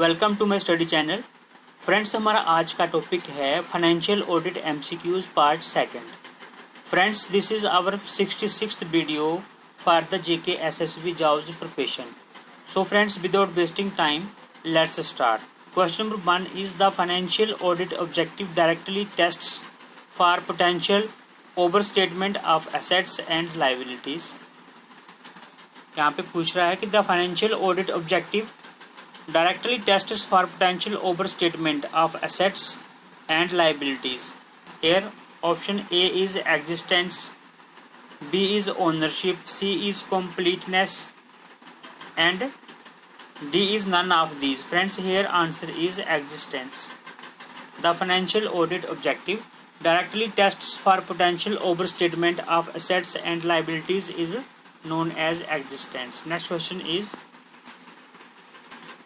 Welcome to my study channel. Friends, हमारा आज का टॉपिक है financial audit MCQs part second. Friends, this is our 66th video for the JK SSB jobs preparation. So friends, without wasting time, let's start. Question number 1 is the financial audit objective directly tests for potential overstatement of assets and liabilities. यहाँ पे पूछ रहा है कि the financial audit objective directly tests for potential overstatement of assets and liabilities. Here option A is existence, B is ownership, C is completeness and D is none of these. Friends, here answer is existence. The financial audit objective directly tests for potential overstatement of assets and liabilities is known as existence. Next question is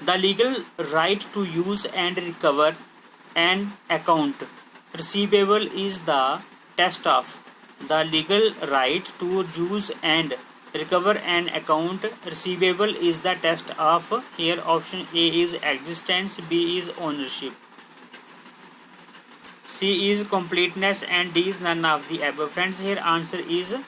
the legal right to use and recover an account receivable is the test of. The legal right to use and recover an account receivable is the test of. Here option A is existence, B is ownership, C is completeness and D is none of the above. Friends, here answer is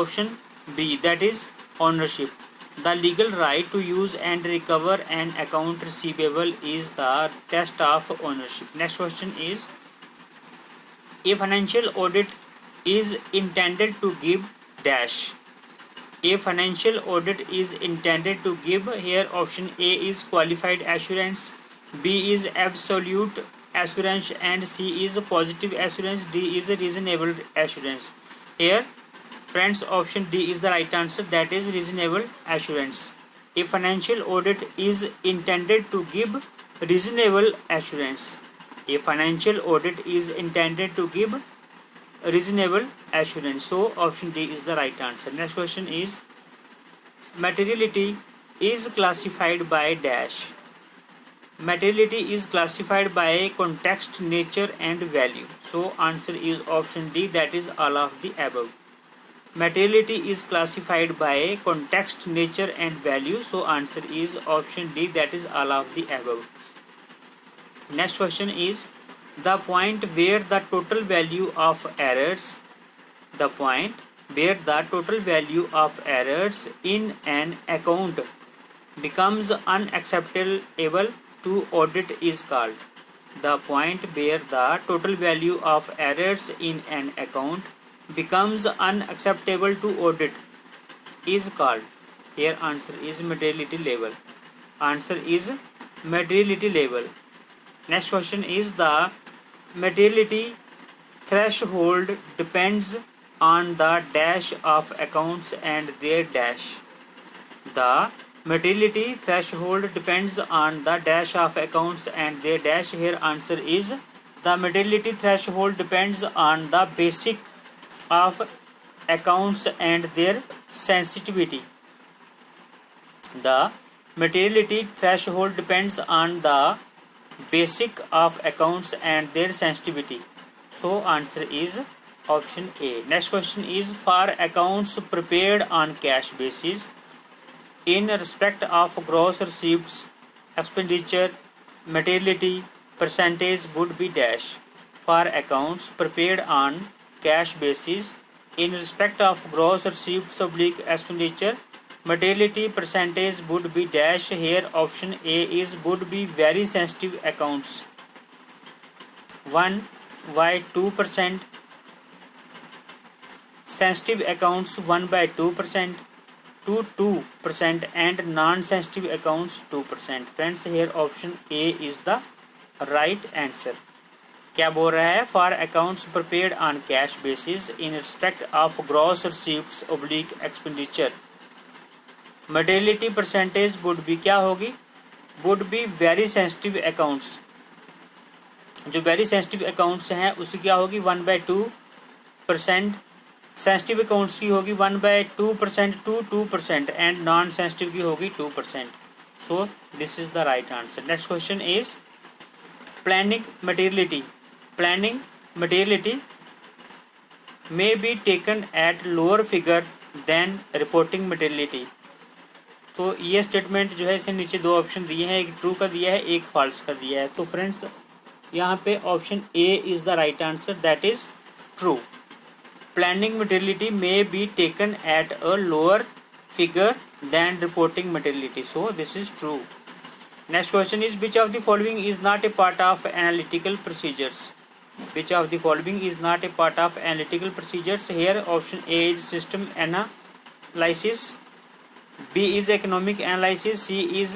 option B, that is ownership. The legal right to use and recover an account receivable is the test of ownership. Next question is a financial audit is intended to give dash. A financial audit is intended to give. Here option A is qualified assurance, B is absolute assurance and C is positive assurance, D is reasonable assurance. Here friends, option D is the right answer, that is reasonable assurance. A financial audit is intended to give reasonable assurance. A financial audit is intended to give reasonable assurance. So option D is the right answer. Next question is materiality is classified by dash. Materiality is classified by context, nature and value. So answer is option D, that is all of the above. Materiality is classified by context, nature and value. So answer is option D, that is all of the above. Next question is the point where the total value of errors, the point where the total value of errors in an account becomes unacceptable to audit is called. The point where the total value of errors in an account becomes unacceptable to audit is called. Here answer is materiality level. Answer is materiality level. Next question is the materiality threshold depends on the dash of accounts and their dash. The materiality threshold depends on the dash of accounts and their dash. Here answer is the materiality threshold depends on the basic of accounts and their sensitivity. The materiality threshold depends on the basic of accounts and their sensitivity. So answer is option A. Next question is for accounts prepared on cash basis, in respect of gross receipts, expenditure, materiality percentage would be dash. For accounts prepared on cash basis, in respect of gross receipts / expenditure, materiality percentage would be dash. Here option A is would be very sensitive accounts 1 by 2%, sensitive accounts 1 by 2% to 2% and non-sensitive accounts 2%. Friends, here option A is the right answer. क्या बोल रहा है? For accounts prepared on cash basis in respect of gross receipts / expenditure, materiality percentage would be क्या होगी? Would be very sensitive accounts. जो very sensitive accounts हैं उसकी क्या होगी? 1 by 2%। सेंसिटिव अकाउंट्स की होगी 1 by 2% to 2% and non sensitive की होगी 2%. सो this is the right answer. Next question is planning materiality. Planning materiality may be taken at lower figure than reporting materiality. तो ये स्टेटमेंट जो है इसे नीचे दो ऑप्शन दिए हैं, एक ट्रू का दिया है, एक फॉल्स का दिया है। तो फ्रेंड्स यहाँ पे option A is the right answer, that is true. Planning materiality may be taken at a lower figure than reporting materiality, so this is true. Next question is which of the following is not a part of analytical procedures. Which of the following is not a part of analytical procedures? Here option A is system analysis, B is economic analysis, C is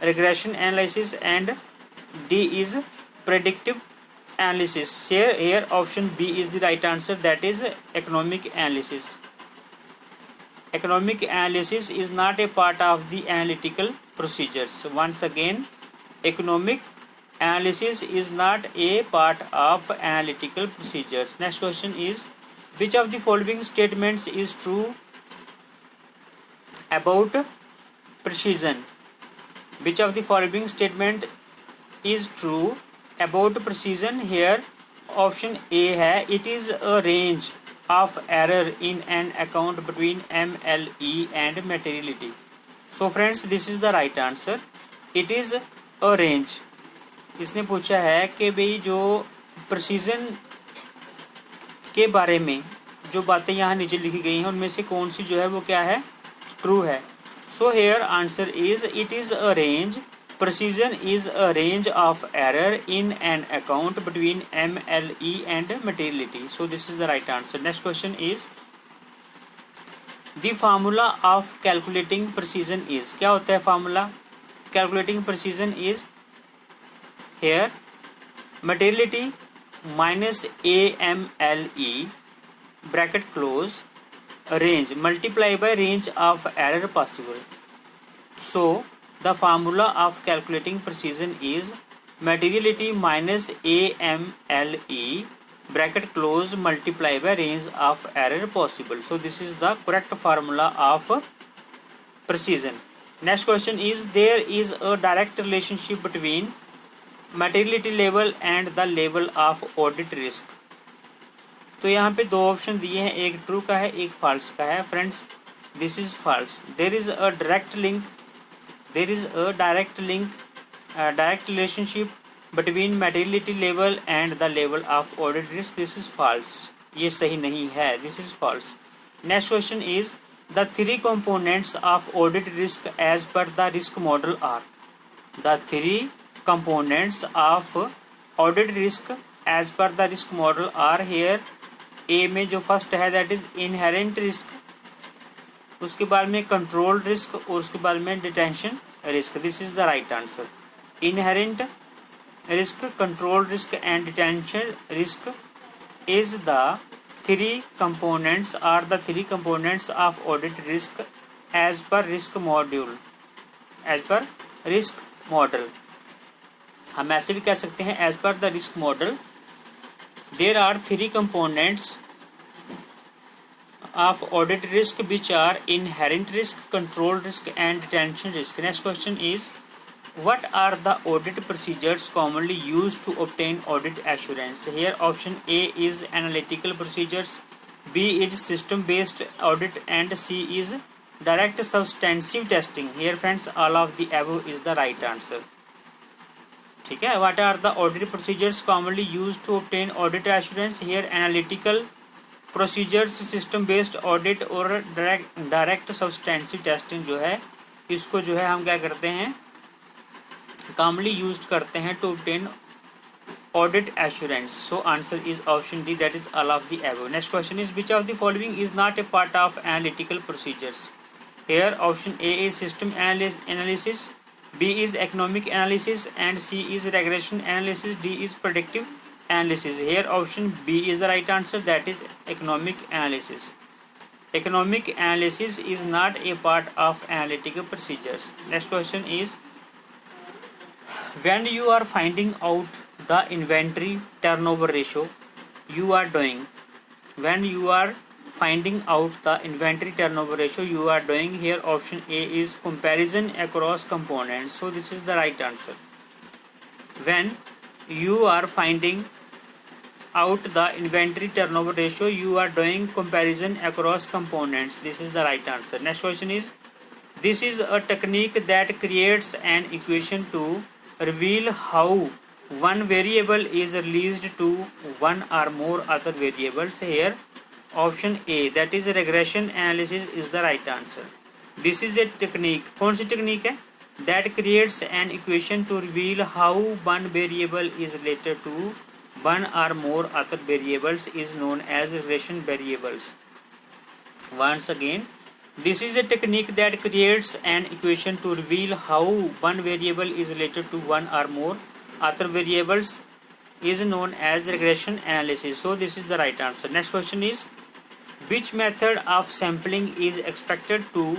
regression analysis, and D is predictive analysis. Here option B is the right answer, that is economic analysis. Economic analysis is not a part of the analytical procedures. Once again, economic analysis is not a part of analytical procedures. Next question is which of the following statements is true about precision? Which of the following statement is true about precision? Here option A है it is a range of error in an account between MLE and materiality. So friends, this is the right answer. It is a range. इसने पूछा है कि भाई जो precision के बारे में जो बातें यहाँ नीचे लिखी गई हैं उनमें से कौन सी जो है वो क्या है, ट्रू है। So here answer is it is a range, precision is a range of error in an account between MLE and materiality, so this is the right answer. Next question is the formula of calculating precision is. क्या होता है formula calculating precision is? Here materiality minus AMLE bracket close range multiply by range of error possible. So the formula of calculating precision is materiality minus AMLE bracket close multiply by range of error possible. So this is the correct formula of precision. Next question is there is a direct relationship between materiality level and the level of audit risk. तो यहाँ पे दो option दिए हैं, एक true का है, एक फॉल्स का है। Friends this is false. There is a direct link direct relationship between materiality level and the level of audit risk, this is false. ये सही नहीं है, this is false. Next question is the three components of audit risk as per the risk model are. The three components of audit risk as per the risk model are here. A में जो first है that is inherent risk, उसके बाद में control risk और उसके बाद में detention risk. This is the right answer. Inherent risk, control risk and detention risk is the three components are the three components of audit risk as per risk module, as per risk model. हम ऐसे भी कह सकते हैं as per the risk model there are three components of audit risk which are inherent risk, control risk and detention risk. Next question is what are the audit procedures commonly used to obtain audit assurance. Here option A is analytical procedures, B is system based audit and C is direct substantive testing. Here friends all of the above is the right answer. ठीक है, what are the audit procedures commonly used to obtain audit assurance. Here analytical procedures, system based audit और direct substantive testing जो है इसको जो है हम क्या करते हैं, कॉमनली यूज्ड करते हैं to obtain audit assurance. So answer is option D, that is all of the above. Next question is which of the following is not a part of analytical procedures. Here option A is system analysis, B is economic analysis and C is regression analysis, D is predictive analysis. Here option B is the right answer, that is economic analysis. Economic analysis is not a part of analytical procedures. Next question is when you are finding out the inventory turnover ratio you are doing, when you are finding out the inventory turnover ratio you are doing, here option A is comparison across components, so this is the right answer. When you are finding out the inventory turnover ratio you are doing comparison across components, this is the right answer. Next question is This is a technique that creates an equation to reveal how one variable is released to one or more other variables. Here option A, that is regression analysis, is the right answer. This is a technique. कौन सी technique है? That creates an equation to reveal how one variable is related to one or more other variables is known as regression variables. Once again, this is a technique that creates an equation to reveal how one variable is related to one or more other variables is known as regression analysis. So this is the right answer. Next question is, which method of sampling is expected to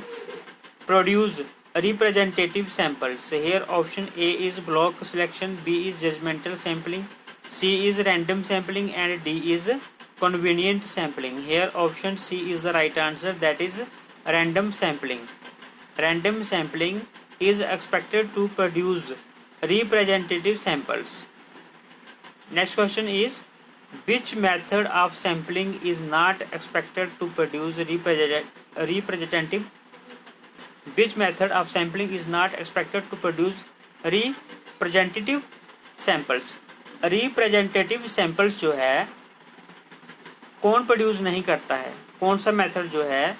produce representative samples? So here option A is block selection, B is judgmental sampling, C is random sampling, and D is convenient sampling. Here option C is the right answer, that is random sampling. Random sampling is expected to produce representative samples. Next question is, which method of sampling is not expected to produce representative? Which method of sampling is not expected to produce representative samples? Representative samples जो है कौन produce नहीं करता है? कौन सा method जो है,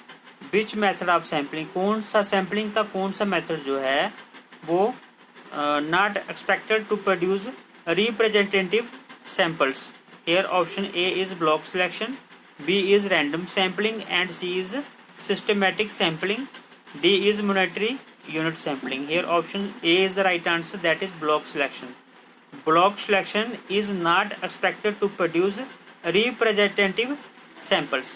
विच मेथड ऑफ सैम्पलिंग, कौन सा सैम्पलिंग का कौन सा मेथड जो है वो not expected to produce representative samples? Here option A is block selection, B is random sampling, and C is systematic sampling, D is monetary unit sampling. Here option A is the right answer, that is block selection. Block selection is not expected to produce representative samples.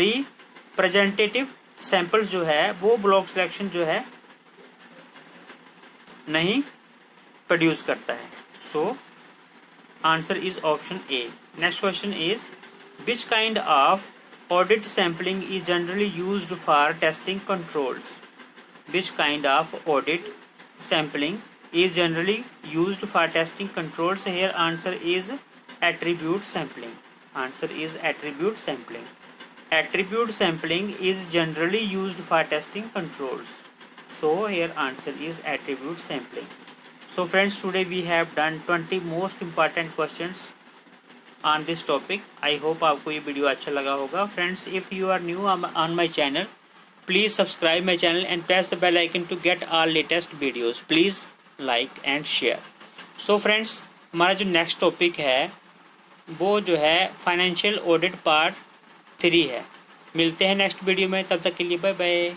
Representative samples जो है वो block selection जो है नहीं produce करता है. So answer is option A. Next question is, which kind of audit sampling is generally used for testing controls? Which kind of audit sampling is generally used for testing controls? Here answer is attribute sampling. Answer is attribute sampling. Attribute sampling is generally used for testing controls. So here answer is attribute sampling. So friends, today we have done 20 most important questions on this topic. I hope आपको ये video अच्छा लगा होगा. Friends, if you are new on my channel, please subscribe my channel and press the bell icon to get all latest videos. Please like and share. So friends, हमारा जो next topic है वो जो है financial audit part 3 है. मिलते हैं next video में, तब तक के लिए बाय बाय.